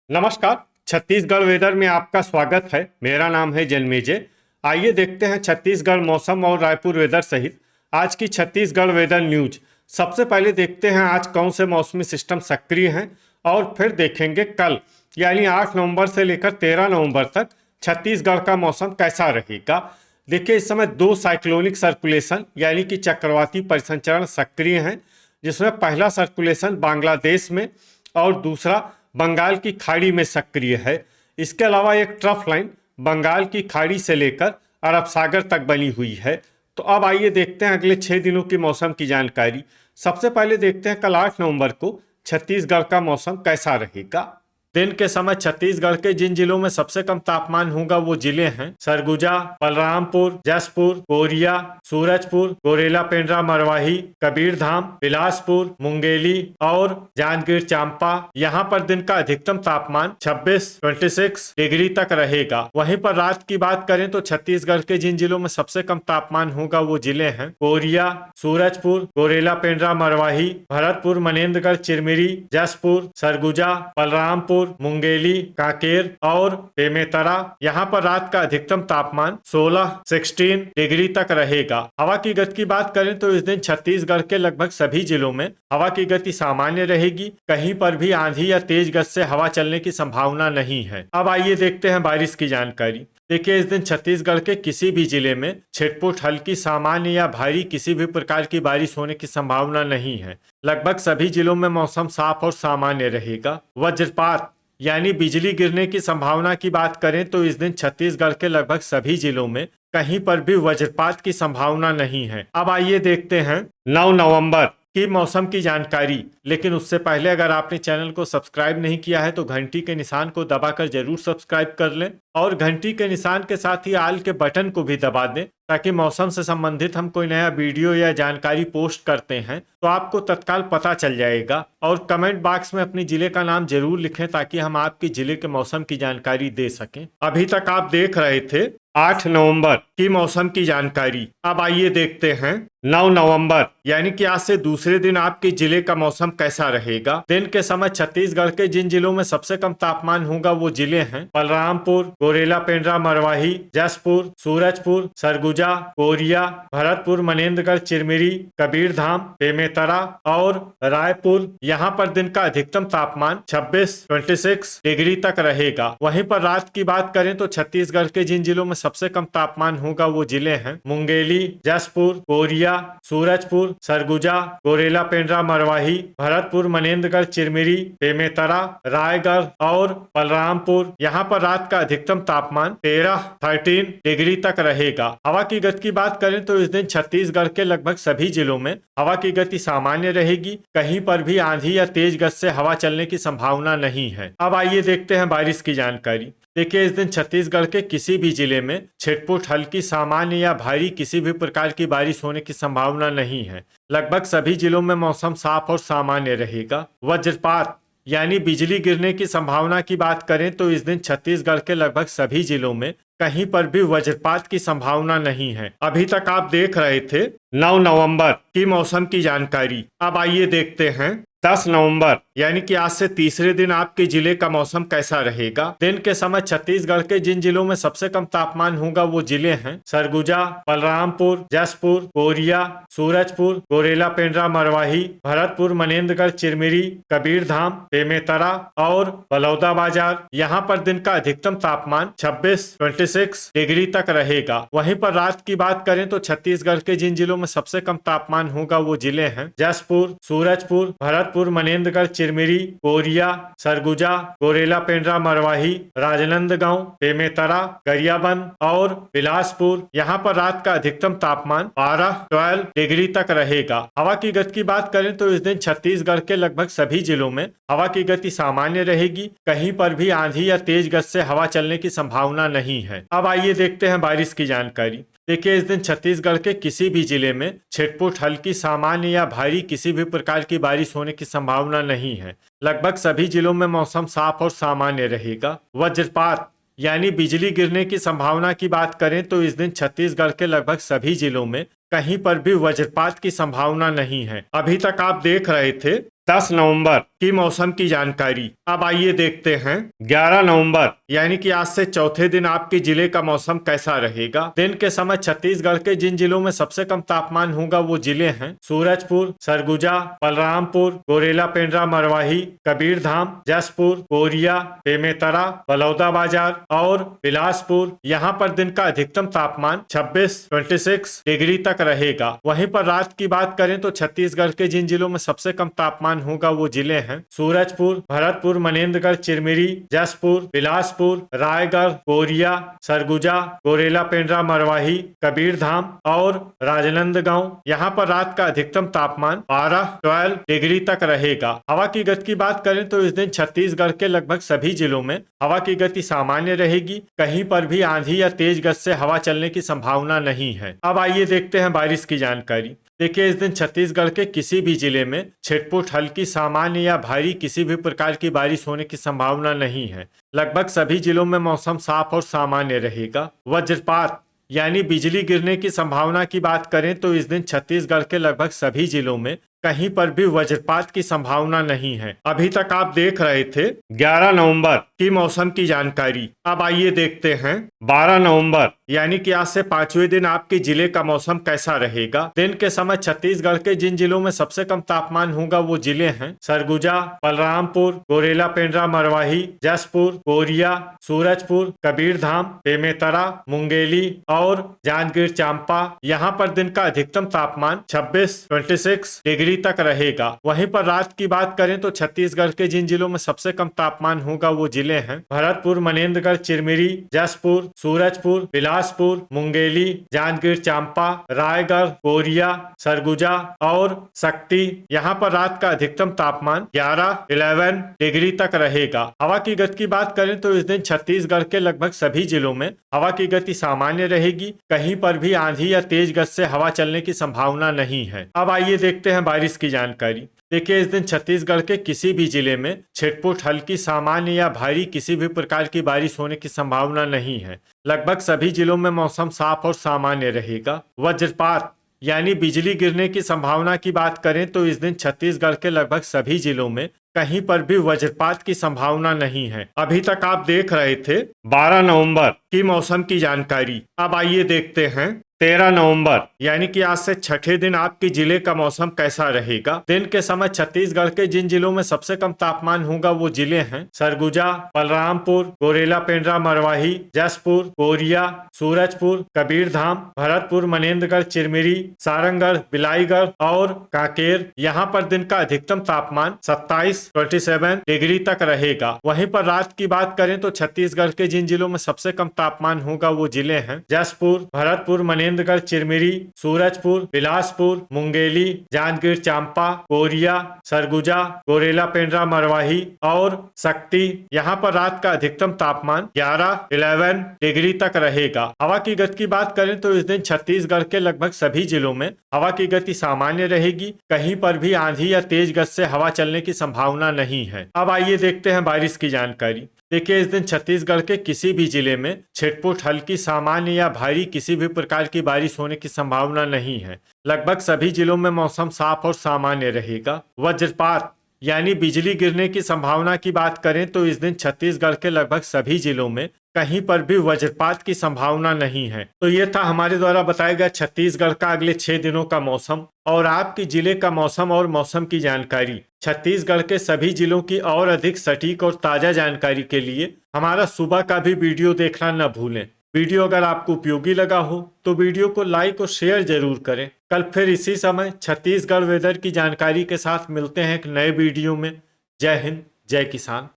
नमस्कार। छत्तीसगढ़ वेदर में आपका स्वागत है। मेरा नाम है जन्मेजय। आइए देखते हैं छत्तीसगढ़ मौसम और रायपुर वेदर सहित आज की छत्तीसगढ़ वेदर न्यूज। सबसे पहले देखते हैं आज कौन से मौसमी सिस्टम सक्रिय हैं और फिर देखेंगे कल यानी 8 नवंबर से लेकर 13 नवंबर तक छत्तीसगढ़ का मौसम कैसा रहेगा। देखिए, इस समय 2 साइक्लोनिक सर्कुलेशन यानी कि चक्रवाती परिसंचरण सक्रिय हैं, जिसमें पहला सर्कुलेशन बांग्लादेश में और दूसरा बंगाल की खाड़ी में सक्रिय है। इसके अलावा एक ट्रफ लाइन बंगाल की खाड़ी से लेकर अरब सागर तक बनी हुई है। तो अब आइए देखते हैं अगले 6 दिनों की मौसम की जानकारी। सबसे पहले देखते हैं कल 8 नवंबर को छत्तीसगढ़ का मौसम कैसा रहेगा। दिन के समय छत्तीसगढ़ के जिन जिलों में सबसे कम तापमान होगा वो जिले हैं सरगुजा, बलरामपुर, जसपुर, कोरिया, सूरजपुर, गोरेला पेंड्रा मरवाही, कबीरधाम, बिलासपुर, मुंगेली और जांजगीर चांपा। यहाँ पर दिन का अधिकतम तापमान 26 डिग्री तक रहेगा। वहीं पर रात की बात करें तो छत्तीसगढ़ के जिन जिलों में सबसे कम तापमान होगा वो जिले हैं कोरिया, सूरजपुर, गोरेला पेंड्रा मरवाही, भरतपुर, मनेन्द्रगढ़, चिरमिरी, जसपुर, सरगुजा, बलरामपुर, मुंगेली, कांकेर और बेमेतरा। यहाँ पर रात का अधिकतम तापमान 16 डिग्री तक रहेगा। हवा की गति की बात करें तो इस दिन छत्तीसगढ़ के लगभग सभी जिलों में हवा की गति सामान्य रहेगी। कहीं पर भी आंधी या तेज गति से हवा चलने की संभावना नहीं है। अब आइए देखते हैं बारिश की जानकारी। देखिए, इस दिन छत्तीसगढ़ के किसी भी जिले में छिटपुट, हल्की, सामान्य या भारी किसी भी प्रकार की बारिश होने की संभावना नहीं है। लगभग सभी जिलों में मौसम साफ और सामान्य रहेगा। वज्रपात यानी बिजली गिरने की संभावना की बात करें तो इस दिन छत्तीसगढ़ के लगभग सभी जिलों में कहीं पर भी वज्रपात की संभावना नहीं है। अब आइए देखते हैं 9 नवंबर की मौसम की जानकारी। लेकिन उससे पहले अगर आपने चैनल को सब्सक्राइब नहीं किया है तो घंटी के निशान को दबाकर जरूर सब्सक्राइब कर लें और घंटी के निशान के साथ ही आल के बटन को भी दबा दें, ताकि मौसम से संबंधित हम कोई नया वीडियो या जानकारी पोस्ट करते हैं तो आपको तत्काल पता चल जाएगा। और कमेंट बॉक्स में अपने जिले का नाम जरूर लिखें ताकि हम आपके जिले के मौसम की जानकारी दे सकें। अभी तक आप देख रहे थे 8 नवंबर की मौसम की जानकारी। अब आइए देखते हैं 9 नवंबर यानी कि आज से दूसरे दिन आपके जिले का मौसम कैसा रहेगा। दिन के समय छत्तीसगढ़ के जिन जिलों में सबसे कम तापमान होगा वो जिले हैं बलरामपुर, गोरेला पेंड्रा मरवाही, जसपुर, सूरजपुर, सरगुजा, कोरिया, भरतपुर, मनेन्द्रगढ़, चिरमिरी, कबीरधाम, बेमेतरा और रायपुर। यहाँ पर दिन का अधिकतम तापमान 26 डिग्री तक रहेगा। वहीं पर रात की बात करें तो छत्तीसगढ़ के जिन जिलों में सबसे कम तापमान होगा वो जिले हैं मुंगेली, जसपुर, कोरिया, सूरजपुर, सरगुजा, गोरेला पेंड्रा मरवाही, भरतपुर, मनेन्द्रगढ़, चिरमिरी, बेमेतरा, रायगढ़ और बलरामपुर। यहाँ पर रात का अधिकतम तापमान 13 डिग्री तक रहेगा। हवा की गति की बात करें तो इस दिन छत्तीसगढ़ के लगभग सभी जिलों में हवा की गति सामान्य रहेगी। कहीं पर भी आंधी या तेज गति से हवा चलने की संभावना नहीं है। अब आइए देखते हैं बारिश की जानकारी। देखिए, इस दिन छत्तीसगढ़ के किसी भी जिले में छिटपुट, हल्की, सामान्य या भारी किसी भी प्रकार की बारिश होने की संभावना नहीं है। लगभग सभी जिलों में मौसम साफ और सामान्य रहेगा। वज्रपात यानी बिजली गिरने की संभावना की बात करें तो इस दिन छत्तीसगढ़ के लगभग सभी जिलों में कहीं पर भी वज्रपात की संभावना नहीं है। अभी तक आप देख रहे थे 9 नवंबर की मौसम की जानकारी। अब आइए देखते हैं 10 नवंबर यानी कि आज से तीसरे दिन आपके जिले का मौसम कैसा रहेगा। दिन के समय छत्तीसगढ़ के जिन जिलों में सबसे कम तापमान होगा वो जिले हैं सरगुजा, बलरामपुर, जसपुर, कोरिया, सूरजपुर, गोरेला पेंड्रा मरवाही, भरतपुर, मनेन्द्रगढ़, चिरमिरी, कबीरधाम, बेमेतरा और बलौदाबाजार। यहाँ पर दिन का अधिकतम तापमान 26 डिग्री तक रहेगा। वहीं पर रात की बात करें तो छत्तीसगढ़ के जिन जिलों में सबसे कम तापमान होगा वो जिले हैं जसपुर, सूरजपुर, भरतपुर, मनेन्द्रगढ़, चिरमिरी, कोरिया, सरगुजा, गोरेला पेंड्रा मरवाही, राजनांदगांव, बेमेतरा, गरियाबंद और बिलासपुर। यहाँ पर रात का अधिकतम तापमान 12 डिग्री तक रहेगा। हवा की गति की बात करें तो इस दिन छत्तीसगढ़ के लगभग सभी जिलों में हवा की गति सामान्य रहेगी। कहीं पर भी आंधी या तेज गति से हवा चलने की संभावना नहीं है। अब आइए देखते हैं बारिश की जानकारी। देखिए, इस दिन छत्तीसगढ़ के किसी भी जिले में छिटपुट, हल्की, सामान्य या भारी किसी भी प्रकार की बारिश होने की संभावना नहीं है। लगभग सभी जिलों में मौसम साफ और सामान्य रहेगा। वज्रपात यानी बिजली गिरने की संभावना की बात करें तो इस दिन छत्तीसगढ़ के लगभग सभी जिलों में कहीं पर भी वज्रपात की संभावना नहीं है। अभी तक आप देख रहे थे 10 नवंबर की मौसम की जानकारी। अब आइए देखते हैं 11 नवंबर यानी कि आज से चौथे दिन आपके जिले का मौसम कैसा रहेगा। दिन के समय छत्तीसगढ़ के जिन जिलों में सबसे कम तापमान होगा वो जिले हैं सूरजपुर, सरगुजा, बलरामपुर, गोरेला पेंड्रा, मरवाही, कबीरधाम, जसपुर, कोरिया, बेमेतरा, बलौदाबाजार और बिलासपुर। यहाँ पर दिन का अधिकतम तापमान 26 डिग्री तक रहेगा। वहीं पर रात की बात करें तो छत्तीसगढ़ के जिन जिलों में सबसे कम तापमान होगा वो जिले हैं सूरजपुर, भरतपुर, मनेन्द्रगढ़, चिरमिरी, जसपुर, बिलासपुर, रायगढ़, कोरिया, सरगुजा, गोरेला पेंड्रा, मरवाही, कबीरधाम और राजनांदगांव। यहाँ पर रात का अधिकतम तापमान 12 डिग्री तक रहेगा। हवा की गति की बात करें तो इस दिन छत्तीसगढ़ के लगभग सभी जिलों में हवा की गति सामान्य रहेगी। कहीं पर भी आंधी या तेज गति से हवा चलने की संभावना नहीं है। अब आइए देखते हैं बारिश की जानकारी। देखिए, इस दिन छत्तीसगढ़ के किसी भी जिले में छिटपुट, हल्की, सामान्य या भारी किसी भी प्रकार की बारिश होने की संभावना नहीं है। लगभग सभी जिलों में मौसम साफ और सामान्य रहेगा। वज्रपात यानी बिजली गिरने की संभावना की बात करें तो इस दिन छत्तीसगढ़ के लगभग सभी जिलों में कहीं पर भी वज्रपात की संभावना नहीं है। अभी तक आप देख रहे थे 11 नवंबर की मौसम की जानकारी। अब आइए देखते हैं 12 नवंबर यानी कि आज से 5वें दिन आपके जिले का मौसम कैसा रहेगा। दिन के समय छत्तीसगढ़ के जिन जिलों में सबसे कम तापमान होगा वो जिले हैं सरगुजा, बलरामपुर, गोरेला पेंड्रा, मरवाही, जसपुर, कोरिया, सूरजपुर, कबीरधाम, बेमेतरा, मुंगेली और जांजगीर चांपा। यहाँ पर दिन का अधिकतम तापमान 26 डिग्री तक रहेगा। वहीं पर रात की बात करें तो छत्तीसगढ़ के जिन जिलों में सबसे कम तापमान होगा वो जिले हैं भरतपुर, मनेन्द्रगढ़, चिरमिरी, जसपुर, सूरजपुर, बिलासपुर, मुंगेली, जांजगीर चांपा, रायगढ़, कोरिया, सरगुजा और शक्ति। यहाँ पर रात का अधिकतम तापमान 11 डिग्री तक रहेगा। हवा की गति की बात करें तो इस दिन छत्तीसगढ़ के लगभग सभी जिलों में हवा की गति सामान्य रहेगी। कहीं पर भी आंधी या तेज गति से हवा चलने की संभावना नहीं है। अब आइए देखते हैं बारिश की जानकारी। देखिए, इस दिन छत्तीसगढ़ के किसी भी जिले में छिटपुट, हल्की, सामान्य या भारी किसी भी प्रकार की बारिश होने की संभावना नहीं है। लगभग सभी जिलों में मौसम साफ और सामान्य रहेगा। वज्रपात यानी बिजली गिरने की संभावना की बात करें तो इस दिन छत्तीसगढ़ के लगभग सभी जिलों में कहीं पर भी वज्रपात की संभावना नहीं है। अभी तक आप देख रहे थे 12 नवंबर की मौसम की जानकारी। अब आइए देखते हैं 13 नवंबर यानी कि आज से छठे दिन आपके जिले का मौसम कैसा रहेगा। दिन के समय छत्तीसगढ़ के जिन जिलों में सबसे कम तापमान होगा वो जिले हैं सरगुजा, बलरामपुर, गोरेला पेंड्रा, मरवाही, जसपुर, कोरिया, सूरजपुर, कबीरधाम, भरतपुर, मनेन्द्रगढ़, चिरमिरी, सारंगढ़, बिलाईगढ़ और कांकेर। यहाँ पर दिन का अधिकतम तापमान 27 डिग्री तक रहेगा। वहीं पर रात की बात करें तो छत्तीसगढ़ के जिन जिलों में सबसे कम तापमान होगा वो जिले हैं जसपुर, भरतपुर, मनेन्द्रगढ़, चिरमिरी, सूरजपुर, बिलासपुर, मुंगेली, जांजगीर चांपा, कोरिया, सरगुजा, गोरेला पेंड्रा, मरवाही और शक्ति। यहाँ पर रात का अधिकतम तापमान 11 डिग्री तक रहेगा। हवा की गति की बात करें तो इस दिन छत्तीसगढ़ के लगभग सभी जिलों में हवा की गति सामान्य रहेगी। कहीं पर भी आंधी या तेज गति से हवा चलने की संभावना नहीं है। अब आइए देखते हैं बारिश की जानकारी। देखिए, इस दिन छत्तीसगढ़ के किसी भी जिले में छिटपुट, हल्की, सामान्य या भारी किसी भी प्रकार की बारिश होने की संभावना नहीं है। लगभग सभी जिलों में मौसम साफ और सामान्य रहेगा। वज्रपात यानी बिजली गिरने की संभावना की बात करें तो इस दिन छत्तीसगढ़ के लगभग सभी जिलों में कहीं पर भी वज्रपात की संभावना नहीं है। तो ये था हमारे द्वारा बताया गया छत्तीसगढ़ का अगले 6 दिनों का मौसम और आपके जिले का मौसम और मौसम की जानकारी। छत्तीसगढ़ के सभी जिलों की और अधिक सटीक और ताजा जानकारी के लिए हमारा सुबह का भी वीडियो देखना न भूलें। वीडियो अगर आपको उपयोगी लगा हो तो वीडियो को लाइक और शेयर जरूर करें। कल फिर इसी समय छत्तीसगढ़ वेदर की जानकारी के साथ मिलते हैं एक नए वीडियो में। जय हिंद, जय किसान।